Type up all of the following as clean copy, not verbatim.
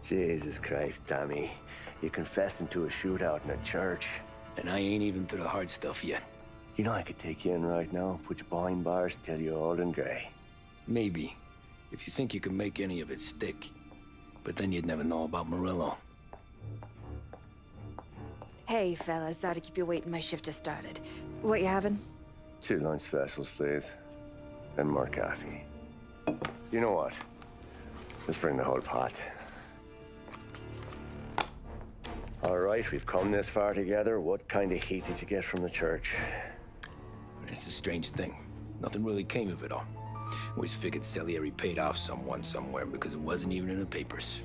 Jesus Christ, Tommy. You're confessing to a shootout in a church. And I ain't even to the hard stuff yet. You know I could take you in right now, put you behind bars until you're old and grey. Maybe, if you think you can make any of it stick. But then you'd never know about Morello. Hey, fellas. Sorry to keep you waiting. My shift just started. What you having? 2 lunch specials, please. And more coffee. You know what? Let's bring the whole pot. All right, we've come this far together. What kind of heat did you get from the church? It's a strange thing. Nothing really came of it all. Always figured Salieri paid off someone somewhere because it wasn't even in the papers.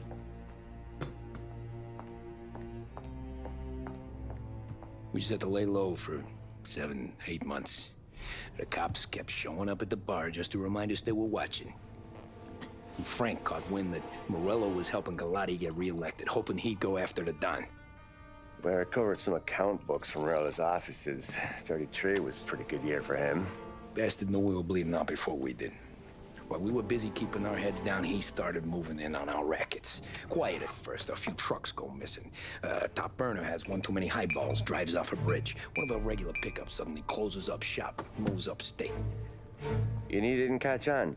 We just had to lay low for 7, 8 months. The cops kept showing up at the bar just to remind us they were watching. And Frank caught wind that Morello was helping Galati get reelected, hoping he'd go after the Don. Well, I recovered some account books from Morello's offices. 33 was a pretty good year for him. Bastard knew we were bleeding out before we did. While we were busy keeping our heads down, he started moving in on our rackets. Quiet at first, a few trucks go missing. Top burner has one too many highballs, drives off a bridge. One of our regular pickups suddenly closes up shop, moves upstate. And he didn't catch on?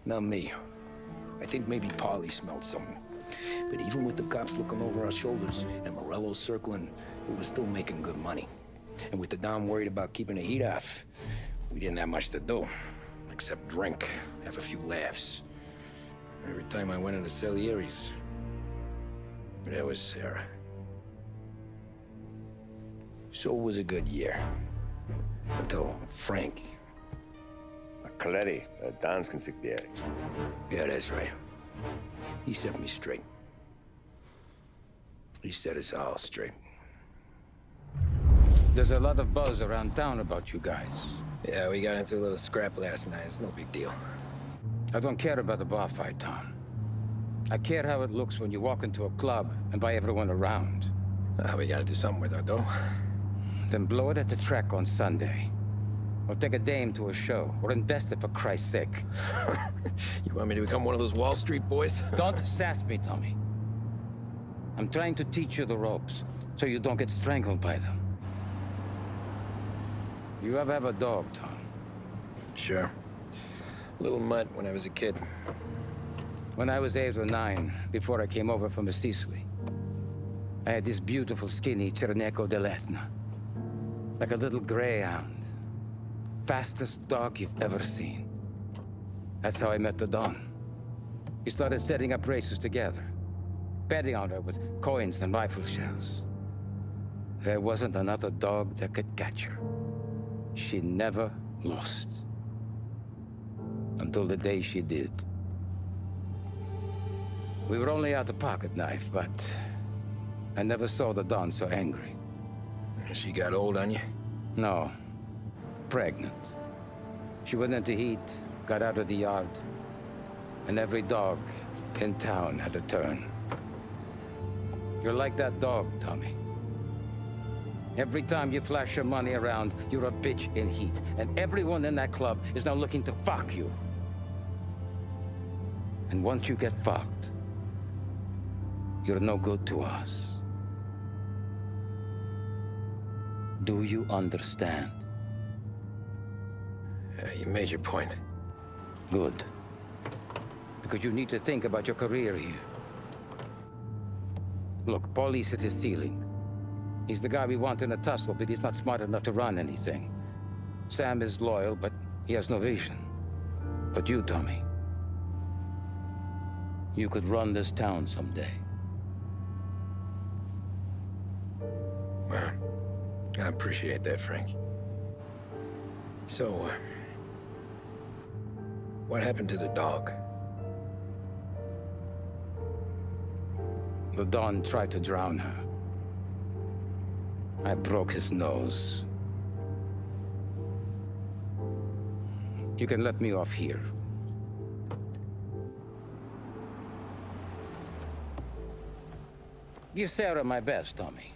Not me. I think maybe Paulie smelled something. But even with the cops looking over our shoulders and Morello circling, we were still making good money. And with the Don worried about keeping the heat off, we didn't have much to do. Except drink, have a few laughs. Every time I went into Salieri's, there was Sarah. So it was a good year. Until Frank. Coletti, Don's consigliere. Yeah, that's right. He set me straight. He set us all straight. There's a lot of buzz around town about you guys. Yeah, we got into a little scrap last night. It's no big deal. I don't care about the bar fight, Tom. I care how it looks when you walk into a club and by everyone around. We gotta do something with our dough. Then blow it at the track on Sunday. Or take a dame to a show, or invest it for Christ's sake. You want me to become one of those Wall Street boys? Don't sass me, Tommy. I'm trying to teach you the ropes, so you don't get strangled by them. You ever have a dog, Tom? Sure. Little mutt when I was a kid. When I was 8 or 9, before I came over from Sicily, I had this beautiful, skinny Cerneco dell'Etna. Like a little greyhound. Fastest dog you've ever seen. That's how I met the Don. We started setting up races together, betting on her with coins and rifle shells. There wasn't another dog that could catch her. She never lost. Until the day she did. We were only out a pocket knife, but I never saw the Don so angry. She got old on you? No. Pregnant. She went into heat, got out of the yard, and every dog in town had a turn. You're like that dog, Tommy. Every time you flash your money around, you're a bitch in heat, and everyone in that club is now looking to fuck you. And once you get fucked, you're no good to us. Do you understand? You made your point. Good. Because you need to think about your career here. Look, Paulie's hit his ceiling. He's the guy we want in a tussle, but he's not smart enough to run anything. Sam is loyal, but he has no vision. But you, Tommy, you could run this town someday. Well, I appreciate that, Frank. So, what happened to the dog? The Don tried to drown her. I broke his nose. You can let me off here. Give Sarah my best, Tommy.